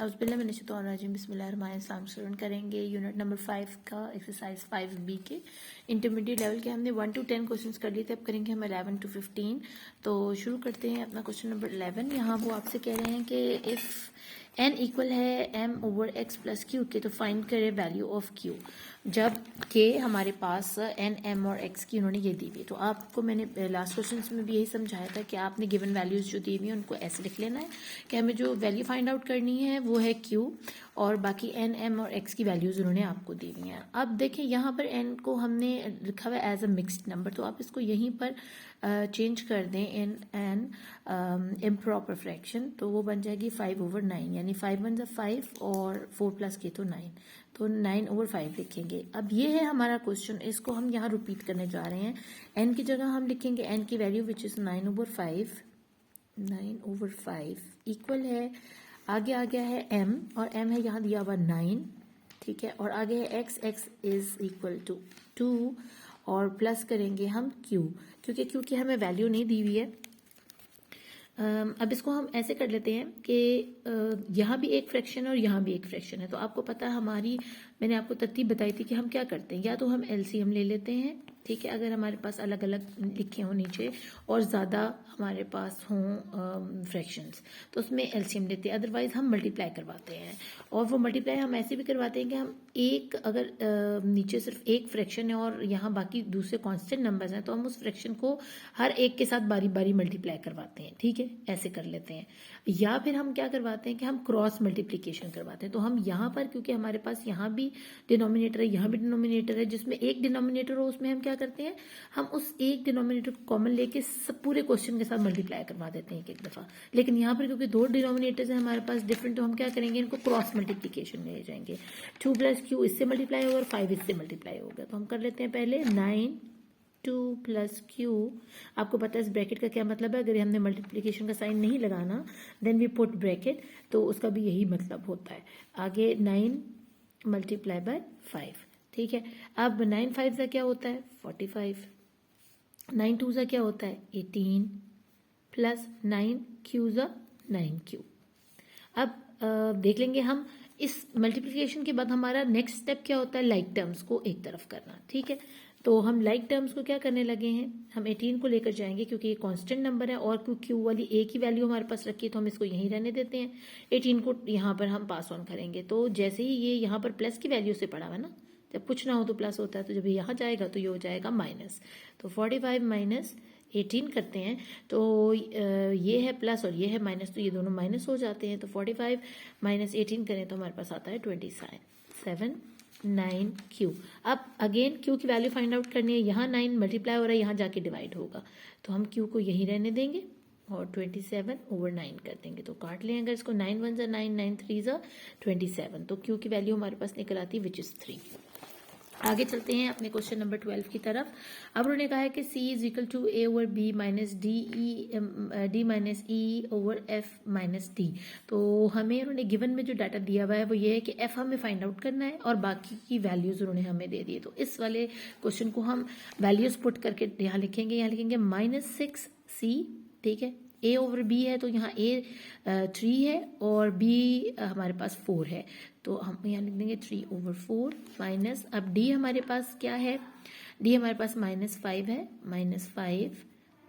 बिस्मिल्लाहिर्रहमानिर्रहीम स्टूडेंट करेंगे unit number 5 का एक्सरसाइज 5B के इंटरमीडिएट लेवल के हमने 1 to 10 क्वेश्चंस कर लिए थे। अब करेंगे हम 11 to 15। तो शुरू करते हैं अपना क्वेश्चन नंबर 11। यहाँ वो आपसे कह रहे हैं कि इफ़ n इक्वल है m over x plus Q के, तो फाइंड करें वैल्यू ऑफ q। जब के हमारे पास n m और x की उन्होंने ये दी हुई, तो आपको मैंने लास्ट क्वेश्चन में भी यही समझाया था कि आपने गिवन वैल्यूज जो दी हुई हैं उनको ऐसे लिख लेना है कि हमें जो वैल्यू फाइंड आउट करनी है वो है q, और बाकी n m और x की वैल्यूज उन्होंने आपको दी हुई हैं। अब देखें यहाँ पर n को हमने लिखा हुआ है एज अ मिक्स्ड नंबर, तो आप इसको यहीं पर चेंज कर दें इन एन इम्प्रॉपर फ्रैक्शन, तो वो बन जाएगी 5/9, यानी 5 1 जा 5 और 4 प्लस के तो 9, तो 9/5 लिखेंगे। अब ये है हमारा क्वेश्चन, इसको हम यहाँ रिपीट करने जा रहे हैं। n की जगह हम लिखेंगे n की वैल्यू विच इज़ 9/5 इक्वल है, आगे आ गया है m, और m है यहाँ दिया हुआ 9, ठीक है, और आगे है x इज इक्वल टू 2, और प्लस करेंगे हम q, क्योंकि q की हमें वैल्यू नहीं दी हुई है। अब इसको हम ऐसे कर लेते हैं कि यहाँ भी एक फ्रैक्शन है और यहाँ भी एक फ्रैक्शन है, तो आपको पता है हमारी, मैंने आपको तरतीब बताई थी कि हम क्या करते हैं, या तो हम एलसीएम ले लेते हैं, ठीक है, अगर हमारे पास अलग अलग लिखे हों नीचे और ज़्यादा हमारे पास हों फ्रैक्शंस, तो उसमें एलसीएम लेते हैं, अदरवाइज हम मल्टीप्लाई करवाते हैं। और वो मल्टीप्लाई हम ऐसे भी करवाते हैं कि हम एक, अगर नीचे सिर्फ एक फ्रैक्शन है और यहाँ बाकी दूसरे कांस्टेंट नंबर्स हैं, तो हम उस फ्रैक्शन को हर एक के साथ बारी बारी मल्टीप्लाई करवाते हैं, ठीक है, ऐसे कर लेते हैं। या फिर हम क्या करवाते हैं कि हम क्रॉस मल्टीप्लिकेशन करवाते हैं, तो हम यहाँ पर, क्योंकि हमारे पास यहाँ भी डिनोमिनेटर है यहाँ भी डिनोमिनेटर है, जिसमें एक डिनोमिनेटर हो उसमें हम क्या करते हैं, हम उस एक डिनोमिनेटर को कॉमन लेके सब पूरे क्वेश्चन के साथ मल्टीप्लाई करवा देते हैं एक दफा। लेकिन यहाँ पर क्योंकि दो डिनोमिनेटर्स हैं हमारे पास डिफरेंट, तो हम क्या करेंगे, इनको क्रॉस मल्टीप्लिकेशन ले जाएंगे। 2 + q इससे मल्टीप्लाई होगा और 5 इससे मल्टीप्लाई होगा, तो हम कर लेते हैं पहले 9 2 + q। आपको पता है इस ब्रैकेट का क्या मतलब है, अगर हमने मल्टीप्लिकेशन का साइन नहीं लगाना देन वी पुट ब्रैकेट, तो उसका भी यही मतलब होता है। आगे 9 × 5, ठीक है। अब 9 5 का क्या होता है 45, 9 2 का क्या होता है 18, प्लस 9 q 9q। अब देख लेंगे हम इस मल्टीप्लिकेशन के बाद हमारा नेक्स्ट स्टेप क्या होता है, लाइक टर्म्स को एक तरफ करना, ठीक है। तो हम लाइक टर्म्स को क्या करने लगे हैं, हम 18 को लेकर जाएंगे क्योंकि ये कांस्टेंट नंबर है और क्यू वाली एक ही वैल्यू हमारे पास रखी है, तो हम इसको यहीं रहने देते हैं। 18 को यहाँ पर हम पास ऑन करेंगे, तो जैसे ही ये यहाँ पर प्लस की वैल्यू से पड़ा हुआ है ना, जब कुछ ना हो तो प्लस होता है, तो जब यहाँ जाएगा तो ये हो जाएगा माइनस, तो 45 - 18 करते हैं, तो ये है प्लस और ये है माइनस, तो ये दोनों माइनस हो जाते हैं, तो 45 - 18 करें तो हमारे पास आता है 27 9q। अब अगेन q की वैल्यू फाइंड आउट करनी है, यहाँ 9 मल्टीप्लाई हो रहा है, यहाँ जाके डिवाइड होगा, तो हम q को यहीं रहने देंगे और 27/9 कर देंगे, तो काट लें अगर इसको, 9 1 9 9 3 27, तो q की वैल्यू हमारे पास निकल आती है विच इज़ 3। आगे चलते हैं अपने क्वेश्चन नंबर 12 की तरफ। अब उन्होंने कहा है कि c = a/b - d/e/f - d। तो हमें उन्होंने गिवन में जो डाटा दिया हुआ है वो ये है कि f हमें फाइंड आउट करना है और बाकी की वैल्यूज उन्होंने हमें दे दी है। तो इस वाले क्वेश्चन को हम वैल्यूज पुट करके यहाँ लिखेंगे -6c, ठीक है। a/b है तो यहाँ a 3 है और b हमारे पास 4 है, तो हम यहाँ लिख देंगे 3/4 माइनस, अब d हमारे पास क्या है, d हमारे पास -5 है, -5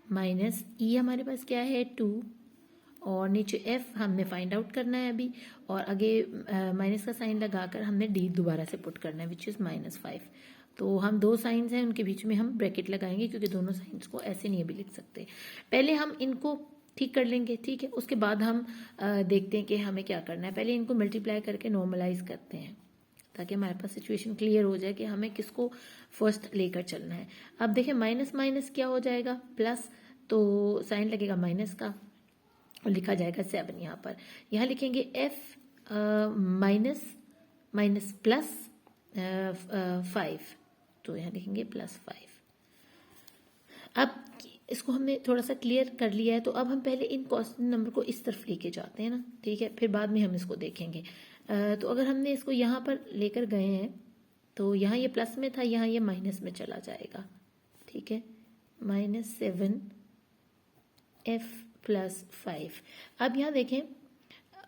माइनस e हमारे पास क्या है 2, और नीचे f हमने फाइंड आउट करना है अभी, और आगे माइनस का साइन लगाकर हमने d दोबारा से पुट करना है विच इज़ -5। तो हम दो साइंस हैं उनके बीच में हम ब्रैकेट लगाएंगे क्योंकि दोनों साइंस को ऐसे नहीं अभी लिख सकते। पहले हम इनको ठीक कर लेंगे, ठीक है, उसके बाद हम देखते हैं कि हमें क्या करना है। पहले इनको मल्टीप्लाई करके नॉर्मलाइज करते हैं ताकि हमारे पास सिचुएशन क्लियर हो जाए कि हमें किसको फर्स्ट लेकर चलना है। अब देखिए माइनस माइनस क्या हो जाएगा प्लस, तो साइन लगेगा माइनस का और लिखा जाएगा 7 यहाँ पर। यहाँ लिखेंगे f माइनस प्लस 5, तो यहाँ लिखेंगे +5। अब इसको हमने थोड़ा सा क्लियर कर लिया है, तो अब हम पहले इन कांस्टेंट नंबर को इस तरफ लेके जाते हैं ना, ठीक है, फिर बाद में हम इसको देखेंगे। तो अगर हमने इसको यहाँ पर लेकर गए हैं तो यहाँ ये प्लस में था, यहाँ ये माइनस में चला जाएगा, ठीक है, -7f + 5। अब यहाँ देखें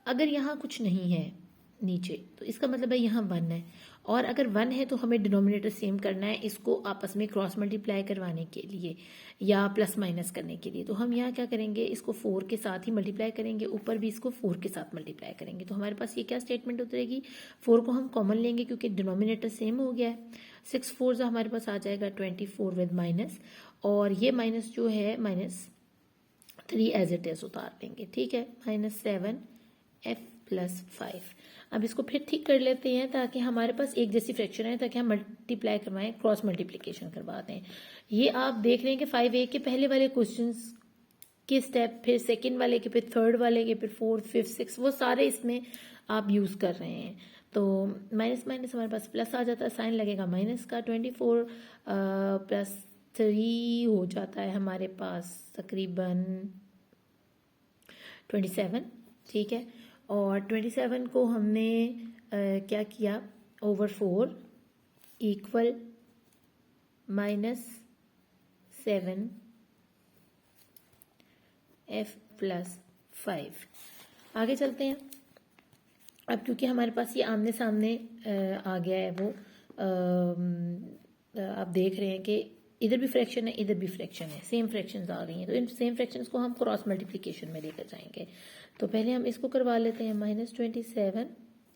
अगर यहाँ कुछ नहीं है नीचे तो इसका मतलब है यहाँ 1 है, और अगर 1 है तो हमें डिनोमिनेटर सेम करना है इसको आपस में क्रॉस मल्टीप्लाई करवाने के लिए या प्लस माइनस करने के लिए। तो हम यहाँ क्या करेंगे, इसको 4 के साथ ही मल्टीप्लाई करेंगे, ऊपर भी इसको 4 के साथ मल्टीप्लाई करेंगे। तो हमारे पास ये क्या स्टेटमेंट उतरेगी, 4 को हम कॉमन लेंगे क्योंकि डिनोमिनेटर सेम हो गया है। 6 4 हमारे पास आ जाएगा 24 विद माइनस, और ये माइनस जो है -3 एज इट इज उतार देंगे, ठीक है। -7 f + 5। अब इसको फिर ठीक कर लेते हैं ताकि हमारे पास एक जैसी फ्रैक्शन है, ताकि हम मल्टीप्लाई करवाएं, क्रॉस मल्टीप्लिकेशन करवा दें। ये आप देख रहे हैं कि 5a के पहले वाले क्वेश्चंस के स्टेप, फिर सेकंड वाले के, फिर थर्ड वाले के, फिर फोर्थ फिफ्थ सिक्स, वो सारे इसमें आप यूज़ कर रहे हैं। तो माइनस माइनस हमारे पास प्लस आ जाता है, साइन लगेगा माइनस का। 24 + 3 हो जाता है हमारे पास तकरीबन 27, ठीक है। और 27 को हमने क्या किया, ओवर 4 इक्वल -7 f + 5। आगे चलते हैं। अब क्योंकि हमारे पास ये आमने सामने आ गया है, वो आप देख रहे हैं कि इधर भी फ्रैक्शन है, इधर भी फ्रैक्शन है, सेम फ्रैक्शंस आ गई हैं। तो इन सेम फ्रैक्शंस को हम क्रॉस मल्टीप्लिकेशन में लेकर जाएंगे। तो पहले हम इसको करवा लेते हैं, -27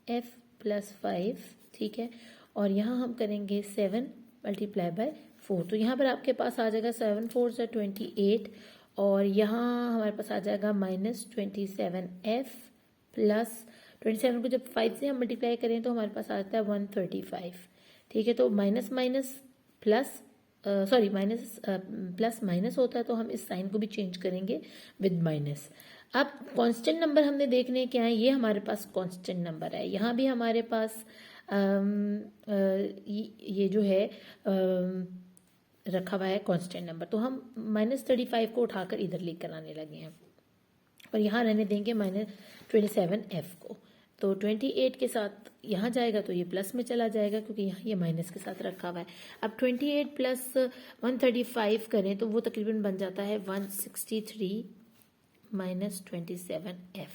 f + 5, ठीक है। और यहाँ हम करेंगे 7 × 4। तो यहाँ पर आपके पास आ जाएगा 7 4 = 28, और यहाँ हमारे पास आ जाएगा -27f + 27 को जब 5 से हम मल्टीप्लाई करें तो हमारे पास आता है 135, ठीक है। तो minus minus plus minus plus minus होता है, तो हम इस साइन को भी चेंज करेंगे विद माइनस। अब कांस्टेंट नंबर हमने देखने क्या है, ये हमारे पास कांस्टेंट नंबर है। यहाँ भी हमारे पास ये जो है रखा हुआ है कांस्टेंट नंबर। तो हम -35 को उठाकर इधर लेकर आने लगे हैं, और यहाँ रहने देंगे -27f को। तो 28 के साथ यहाँ जाएगा तो ये प्लस में चला जाएगा, क्योंकि यहाँ ये माइनस के साथ रखा हुआ है। अब 28 + 135 करें तो वो तकरीबन बन जाता है 163 -27f।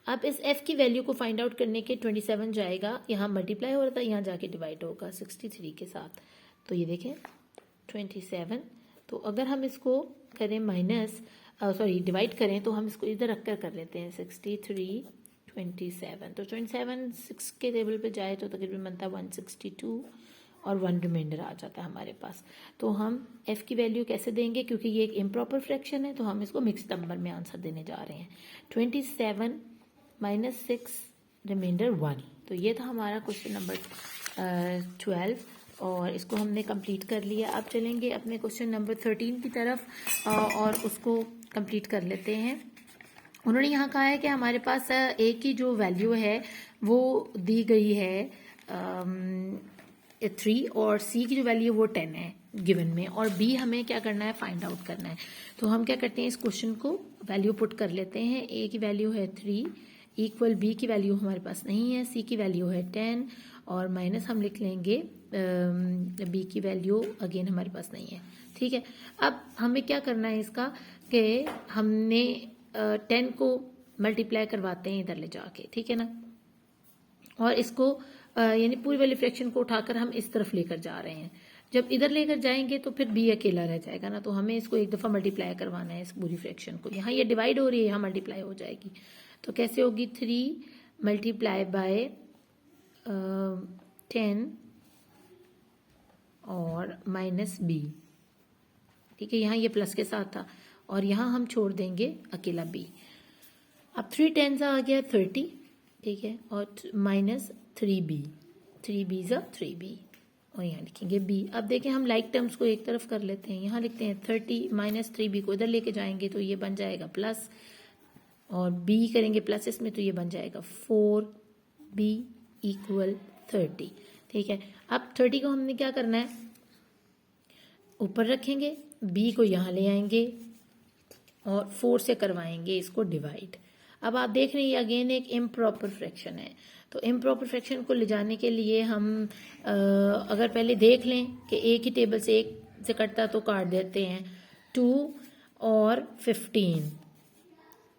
अब इस f की वैल्यू को फाइंड आउट करने के 27 जाएगा, यहाँ मल्टीप्लाई हो रहा था, यहाँ जाके डिवाइड होगा 63 के साथ। तो ये देखें 27। तो अगर हम इसको करें डिवाइड करें तो हम इसको इधर रख कर लेते हैं 63 27। तो 27 6 के टेबल पे जाए तो तकरीबन बनता है 162, और 1 रिमाइंडर आ जाता है हमारे पास। तो हम f की वैल्यू कैसे देंगे, क्योंकि ये एक इम्प्रॉपर फ्रैक्शन है, तो हम इसको मिक्स नंबर में आंसर देने जा रहे हैं। 27 - 6 रिमाइंडर 1। तो ये था हमारा क्वेश्चन नंबर 12, और इसको हमने कंप्लीट कर लिया। अब चलेंगे अपने क्वेश्चन नंबर 13 की तरफ, और उसको कंप्लीट कर लेते हैं। उन्होंने यहाँ कहा है कि हमारे पास a की जो वैल्यू है वो दी गई है 3, और c की जो वैल्यू है वो 10 है गिवन में, और b हमें क्या करना है, फाइंड आउट करना है। तो हम क्या करते हैं, इस क्वेश्चन को वैल्यू पुट कर लेते हैं। a की वैल्यू है 3 इक्वल b की वैल्यू हमारे पास नहीं है, c की वैल्यू है 10, और माइनस हम लिख लेंगे b की वैल्यू अगेन हमारे पास नहीं है, ठीक है। अब हमें क्या करना है इसका, कि हमने 10 को मल्टीप्लाई करवाते हैं इधर ले जाके, ठीक है ना। और इसको यानी पूरी वाली फ्रैक्शन को उठाकर हम इस तरफ लेकर जा रहे हैं। जब इधर लेकर जाएंगे तो फिर b अकेला रह जाएगा ना, तो हमें इसको एक दफ़ा मल्टीप्लाई करवाना है इस पूरी फ्रैक्शन को। यहाँ ये डिवाइड हो रही है, यहाँ मल्टीप्लाई हो जाएगी। तो कैसे होगी, 3 × 10 और -b, ठीक है। यहाँ ये प्लस के साथ था, और यहाँ हम छोड़ देंगे अकेला b। अब 3 10s आ गया 30, ठीक है, और -3b, 3b = 3b, और यहाँ लिखेंगे b। अब देखें हम लाइक टर्म्स को एक तरफ कर लेते हैं, यहाँ लिखते हैं 30 -3b को इधर लेके जाएंगे तो ये बन जाएगा प्लस, और b करेंगे प्लस इसमें तो ये बन जाएगा 4b = 30, ठीक है। अब 30 को हमने क्या करना है, ऊपर रखेंगे, b को यहाँ ले आएंगे और 4 से करवाएंगे इसको डिवाइड। अब आप देख रहे हैं अगेन एक इम्प्रॉपर फ्रैक्शन है, तो इम्प्रॉपर फ्रैक्शन को ले जाने के लिए हम अगर पहले देख लें कि एक ही टेबल से एक से कटता तो काट देते हैं 2 और 15,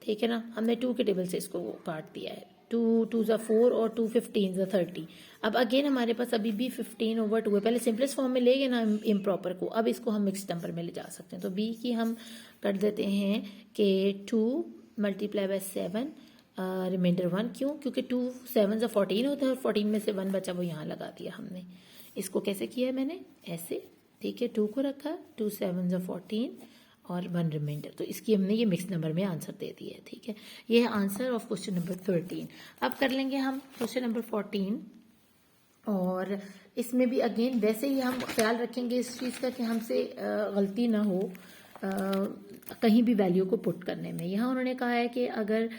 ठीक है ना। हमने 2 के टेबल से इसको काट दिया है, 2 ज़ा 4 और 2 15 ज़ा 30। अब अगेन हमारे पास अभी भी 15/2 है। पहले सिंपलेस्ट फॉर्म में ले गए ना इम्प्रॉपर को, अब इसको हम मिक्स नंबर में ले जा सकते हैं। तो बी की हम कर देते हैं कि 2 मल्टीप्लाई बाय 7 रिमाइंडर 1। क्यों? क्योंकि 2 7 ज़ा 14 होता है और 14 में से 1 बचा, वो यहाँ लगा दिया हमने। इसको कैसे किया है मैंने? ऐसे, ठीक है। 2 को रखा, 2 7 ज़ा 14 और 1 रिमाइंडर। तो इसकी हमने ये मिक्स नंबर में आंसर दे दिया है, ठीक है। ये है आंसर ऑफ क्वेश्चन नंबर 13। अब कर लेंगे हम क्वेश्चन नंबर 14, और इसमें भी अगेन वैसे ही हम ख्याल रखेंगे इस चीज़ का कि हमसे गलती ना हो कहीं भी वैल्यू को पुट करने में। यहाँ उन्होंने कहा है कि अगर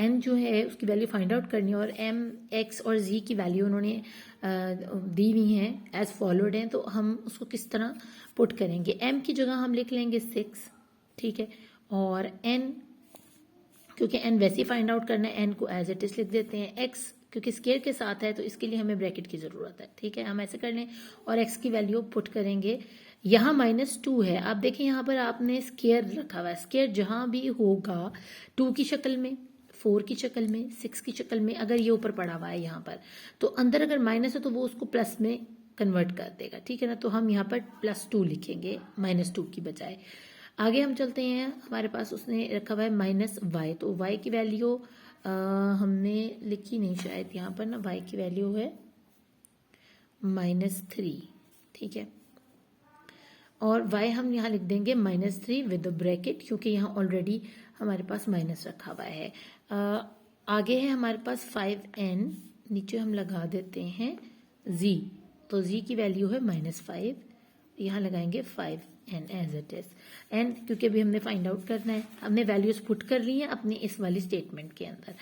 n जो है उसकी वैल्यू फाइंड आउट करनी है और m, x और z की वैल्यू उन्होंने दी हुई हैं एज फॉलोड हैं, तो हम उसको किस तरह पुट करेंगे। m की जगह हम लिख लेंगे 6, ठीक है। और n, क्योंकि n वैसे ही फाइंड आउट करना है, n को एज इट इज लिख देते हैं। x क्योंकि स्केयर के साथ है तो इसके लिए हमें ब्रैकेट की ज़रूरत है, ठीक है। हम ऐसे कर लें और x की वैल्यू पुट करेंगे। यहाँ -2 है। आप देखें यहाँ पर आपने स्केयर रखा हुआ है। स्केयर जहाँ भी होगा 2 की शक्ल में, 4 की शक्ल में, 6 की शक्ल में, अगर ये ऊपर पड़ा हुआ है यहाँ पर, तो अंदर अगर माइनस है तो वो उसको प्लस में कन्वर्ट कर देगा, ठीक है ना। तो हम यहाँ पर +2 लिखेंगे -2 की बजाय। आगे हम चलते हैं, हमारे पास उसने रखा हुआ है -y, तो y की वैल्यू हमने लिखी नहीं शायद यहाँ पर ना, y की वैल्यू है -3, ठीक है। और y हम यहाँ लिख देंगे -3 विद ब्रैकेट, क्योंकि यहाँ ऑलरेडी हमारे पास माइनस रखा हुआ है। आगे है हमारे पास 5n, नीचे हम लगा देते हैं z, तो z की वैल्यू है -5, यहाँ लगाएंगे 5n as it is. n क्योंकि अभी हमने फाइंड आउट करना है, हमने वैल्यूज पुट कर ली हैं अपनी इस वाली स्टेटमेंट के अंदर।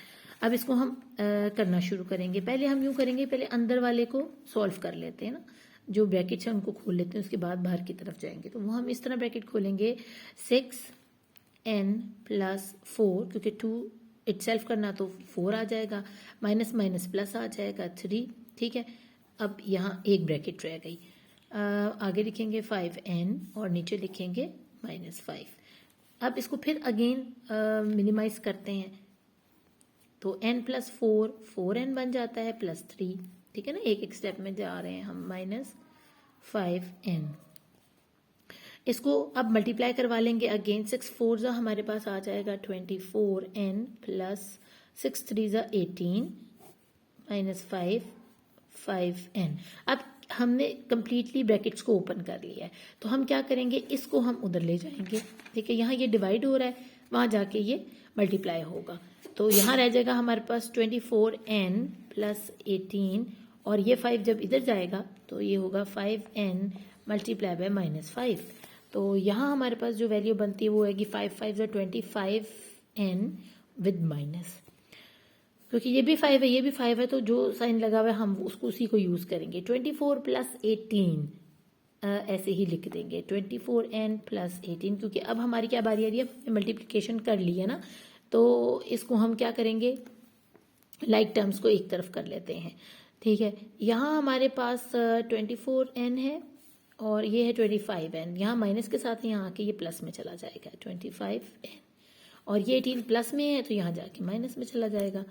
अब इसको हम करना शुरू करेंगे। पहले हम यूँ करेंगे, पहले अंदर वाले को सॉल्व कर लेते हैं ना, जो ब्रैकेट्स हैं उनको खोल लेते हैं, उसके बाद बाहर की तरफ जाएंगे। तो वो हम इस तरह ब्रैकेट खोलेंगे 6n + 4, क्योंकि 2 इटसेल्फ करना तो 4 आ जाएगा, माइनस माइनस प्लस आ जाएगा 3, ठीक है। अब यहाँ एक ब्रैकेट रह गई। आगे लिखेंगे 5n और नीचे लिखेंगे -5। अब इसको फिर अगेन मिनिमाइज करते हैं, तो n + 4 4n बन जाता है +3, ठीक है ना। एक स्टेप में जा रहे हैं हम, -5n। इसको अब मल्टीप्लाई करवा लेंगे अगेन। 6 4 हमारे पास आ जाएगा 24n + 6 3 18 -5 5n। अब हमने कंप्लीटली ब्रैकेट्स को ओपन कर लिया है, तो हम क्या करेंगे, इसको हम उधर ले जाएंगे, ठीक है। यहाँ ये डिवाइड हो रहा है, वहाँ जाके ये मल्टीप्लाई होगा, तो यहाँ रह जाएगा हमारे पास 24n + 18, और ये 5 जब इधर जाएगा तो ये होगा 5n मल्टीप्लाई बाय -5। तो यहाँ हमारे पास जो वैल्यू बनती है वो है कि 5 5 = 25n विद माइनस, क्योंकि ये भी 5 है ये भी 5 है, तो जो साइन लगा हुआ है हम उसको उसी को यूज़ करेंगे। 24 + 18 ऐसे ही लिख देंगे, 24n + 18, क्योंकि अब हमारी क्या बारी आ रही है, मल्टीप्लिकेशन कर ली है ना, तो इसको हम क्या करेंगे, लाइक टर्म्स को एक तरफ कर लेते हैं, ठीक है। यहाँ हमारे पास 24n है और ये है 25n, यहाँ माइनस के साथ यहाँ आके ये प्लस में चला जाएगा 25n, और ये 18 प्लस में है तो यहाँ जाके माइनस में चला जाएगा।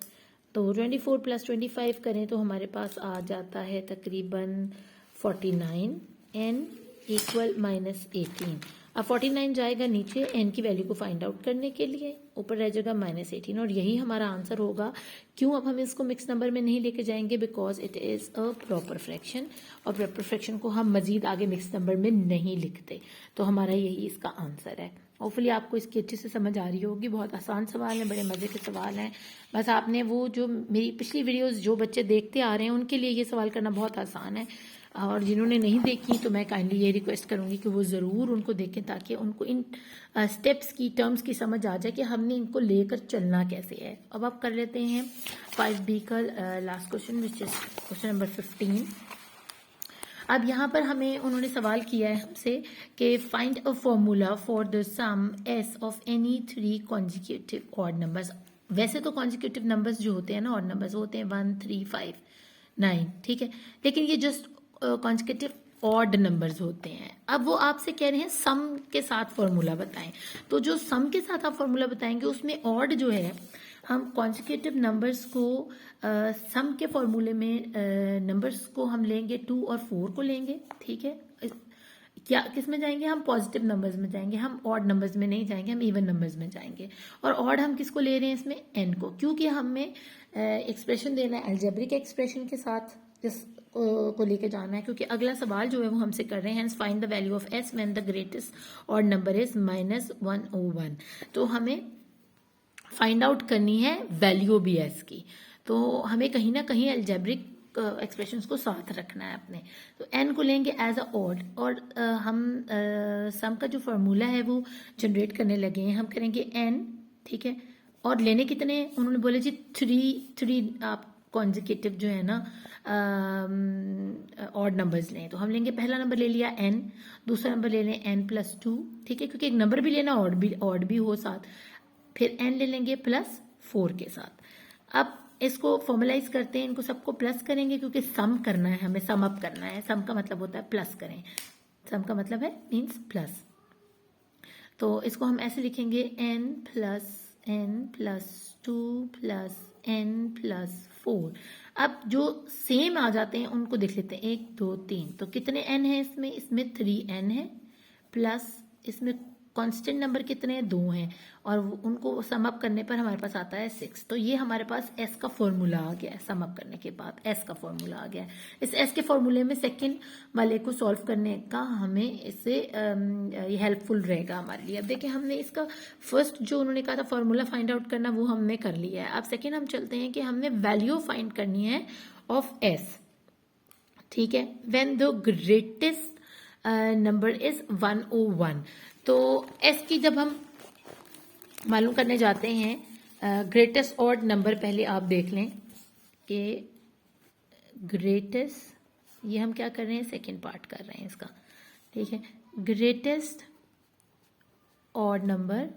तो 24 + 25 करें तो हमारे पास आ जाता है तकरीबन 49n = -18। अब 49 जाएगा नीचे n की वैल्यू को फाइंड आउट करने के लिए, ऊपर रह जाएगा -18, और यही हमारा आंसर होगा। क्यों अब हम इसको मिक्स नंबर में नहीं लेके जाएंगे, because it is a proper fraction, और प्रॉपर फ्रैक्शन को हम मजीद आगे मिक्स नंबर में नहीं लिखते, तो हमारा यही इसका आंसर है। होपफुली आपको इसकी अच्छे से समझ आ रही होगी। बहुत आसान सवाल हैं, बड़े मज़े के सवाल हैं। बस आपने वो जो मेरी पिछली वीडियोस जो बच्चे देखते आ रहे हैं उनके लिए ये सवाल करना बहुत आसान है, और जिन्होंने नहीं देखी तो मैं काइंडली ये रिक्वेस्ट करूँगी कि वो ज़रूर उनको देखें, ताकि उनको इन स्टेप्स की, टर्म्स की समझ आ जाए कि हमने इनको लेकर चलना कैसे है। अब आप कर लेते हैं 5B का last question, which is question number 15। अब यहाँ पर हमें उन्होंने सवाल किया है हमसे कि find a formula for the sum S of any 3 consecutive odd numbers. वैसे तो कॉन्जिक्यूटिव नंबर्स जो होते हैं ना, ऑड नंबर्स होते हैं 1 3 5 9, ठीक है, लेकिन ये जस्ट कॉन्जिक्यूटिव ऑड नंबर्स होते हैं। अब वो आपसे कह रहे हैं सम के साथ फॉर्मूला बताएं, तो जो सम के साथ आप फॉर्मूला बताएंगे उसमें ऑड जो है हम कॉन्जिक्यूटिव नंबर्स को सम के फॉर्मूले में नंबर्स को हम लेंगे 2 और 4 को लेंगे, ठीक है। क्या किस में जाएंगे, हम पॉजिटिव नंबर्स में जाएंगे, हम ऑड नंबर्स में नहीं जाएंगे, हम इवन नंबर्स में जाएंगे। और ऑड हम किसको ले रहे हैं इसमें, एन को, क्योंकि हमें एक्सप्रेशन देना है अलजेब्रिक एक्सप्रेशन के साथ, जिस को लेके जाना है, क्योंकि अगला सवाल जो है वो हमसे कर रहे हैं find the value of S when the greatest odd number is -101। तो हमें फाइंड आउट करनी है वैल्यू भी एस की, तो हमें कहीं ना कहीं अलजेब्रिक एक्सप्रेशंस को साथ रखना है अपने। तो एन को लेंगे एज अ ऑड, और हम सम का जो फॉर्मूला है वो जनरेट करने लगे हैं। हम करेंगे एन, ठीक है, और लेने कितने, उन्होंने बोले जी थ्री आप कॉन्जिक्यूटिव जो है ना ऑड नंबर्स लें। तो हम लेंगे पहला नंबर ले लिया एन, दूसरा नंबर ले लें n+2, ठीक है, क्योंकि एक नंबर भी लेना ऑड भी हो साथ, फिर n ले लेंगे +4 के साथ। अब इसको फॉर्मलाइज करते हैं, इनको सबको प्लस करेंगे क्योंकि सम करना है, हमें सम अप करना है। सम का मतलब होता है प्लस करें, सम का मतलब है मीन्स प्लस। तो इसको हम ऐसे लिखेंगे n+2 + n+4। अब जो सेम आ जाते हैं उनको देख लेते हैं, 1 2 3। तो कितने n है इसमें, इसमें 3n है, प्लस इसमें कांस्टेंट नंबर कितने हैं, 2 हैं, और उनको सम अप करने पर हमारे पास आता है 6। तो ये हमारे पास s का फॉर्मूला आ गया है, सम अप करने के बाद s का फॉर्मूला आ गया है। इस s के फॉर्मूले में सेकंड वाले को सॉल्व करने का हमें इससे ये हेल्पफुल रहेगा हमारे लिए। अब देखिए हमने इसका फर्स्ट जो उन्होंने कहा था फॉर्मूला फाइंड आउट करना, वो हमने कर लिया है। अब सेकेंड हम चलते हैं कि हमने वैल्यू फाइंड करनी है ऑफ s, ठीक है, when the greatest number is 101। तो s की जब हम मालूम करने जाते हैं, ग्रेटेस्ट ऑड नंबर पहले आप देख लें कि ग्रेटेस्ट, ये हम क्या कर रहे हैं, सेकेंड पार्ट कर रहे हैं इसका, ठीक है। ग्रेटेस्ट ऑड नंबर,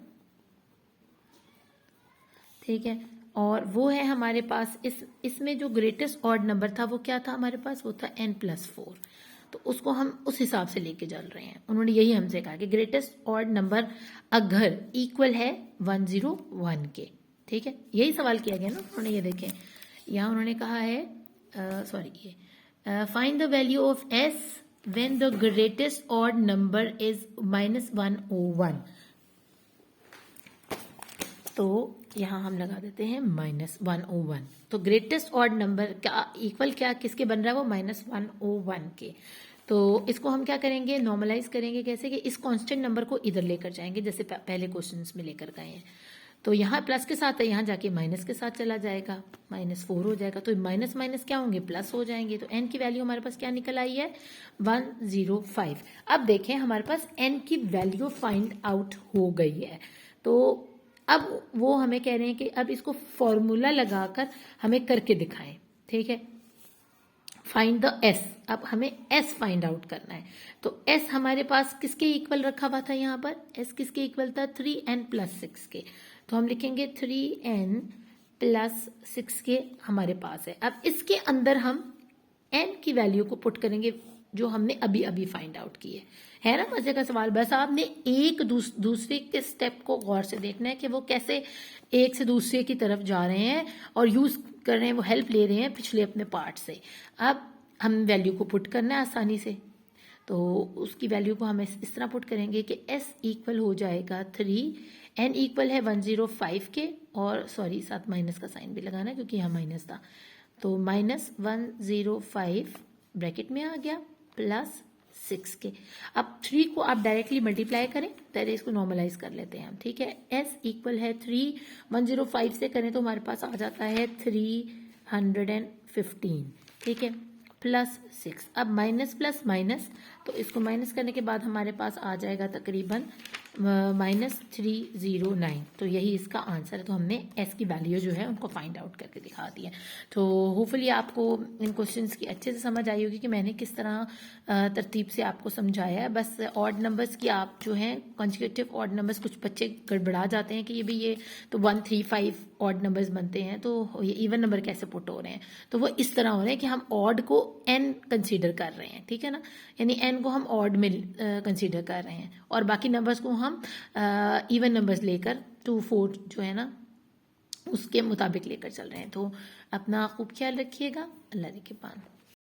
ठीक है, और वो है हमारे पास इसमें जो ग्रेटेस्ट ऑड नंबर था वो क्या था हमारे पास, वो था n+4। तो उसको हम उस हिसाब से लेके चल रहे हैं। उन्होंने यही हमसे कहा कि ग्रेटेस्ट ऑड नंबर अगर इक्वल है 101 के, ठीक है, यही सवाल किया गया ना उन्होंने। ये देखें यहाँ उन्होंने कहा है find the value of s when the greatest odd number is -101। तो यहाँ हम लगा देते हैं -101। तो ग्रेटेस्ट ऑड नंबर का इक्वल क्या किसके बन रहा है, वो -101 के। तो इसको हम क्या करेंगे, नॉर्मलाइज करेंगे, कैसे कि इस कांस्टेंट नंबर को इधर लेकर जाएंगे, जैसे पहले क्वेश्चंस में लेकर गए हैं। तो यहाँ प्लस के साथ है, यहाँ जाके माइनस के साथ चला जाएगा, -4 हो जाएगा। तो माइनस माइनस क्या होंगे, प्लस हो जाएंगे। तो n की वैल्यू हमारे पास क्या निकल आई है, 105। अब देखें हमारे पास n की वैल्यू फाइंड आउट हो गई है। तो अब वो हमें कह रहे हैं कि अब इसको फॉर्मूला लगाकर हमें करके दिखाएं, ठीक है। फाइंड द s, अब हमें s फाइंड आउट करना है। तो s हमारे पास किसके इक्वल रखा हुआ था, यहाँ पर s किसके इक्वल था, 3n+6 के। तो हम लिखेंगे 3n+6 के हमारे पास है। अब इसके अंदर हम n की वैल्यू को पुट करेंगे जो हमने अभी अभी फाइंड आउट की है ना। मजे का सवाल, बस आपने एक दूसरे के स्टेप को गौर से देखना है कि वो कैसे एक से दूसरे की तरफ जा रहे हैं और यूज कर रहे हैं, वो हेल्प ले रहे हैं पिछले अपने पार्ट से। अब हम वैल्यू को पुट करना है आसानी से, तो उसकी वैल्यू को हम इस तरह पुट करेंगे कि s इक्वल हो जाएगा 3, n इक्वल है 105 के, और सॉरी साथ माइनस का साइन भी लगाना है क्योंकि यहाँ माइनस था। तो -105 ब्रैकेट में आ गया +6 के। अब 3 को आप डायरेक्टली मल्टीप्लाई करें, पहले इसको नॉर्मलाइज कर लेते हैं हम, ठीक है। s इक्वल है 3, 105 से करें तो हमारे पास आ जाता है 315, ठीक है, +6। अब माइनस प्लस माइनस, तो इसको माइनस करने के बाद हमारे पास आ जाएगा तकरीबन -309। तो यही इसका आंसर है। तो हमने s की वैल्यू जो है उनको फाइंड आउट करके दिखा दिया। तो होपफुली आपको इन क्वेश्चंस की अच्छे से समझ आई होगी कि मैंने किस तरह तरतीब से आपको समझाया है। बस ऑड नंबर्स की आप जो हैं कॉन्जिक्यूटिव ऑड नंबर्स, कुछ बच्चे गड़बड़ा जाते हैं कि ये भी ये तो 135 ऑड नंबर्स बनते हैं, तो ये इवन नंबर कैसे पुट हो रहे हैं। तो वो इस तरह हो रहे हैं कि हम ऑड को n कंसीडर कर रहे हैं, ठीक है ना, यानी n को हम ऑड में कंसीडर कर रहे हैं और बाकी नंबर्स को हम इवन नंबर्स लेकर 2 4 जो है ना उसके मुताबिक लेकर चल रहे हैं। तो अपना खूब ख्याल रखिएगा। अल्लाह के पान।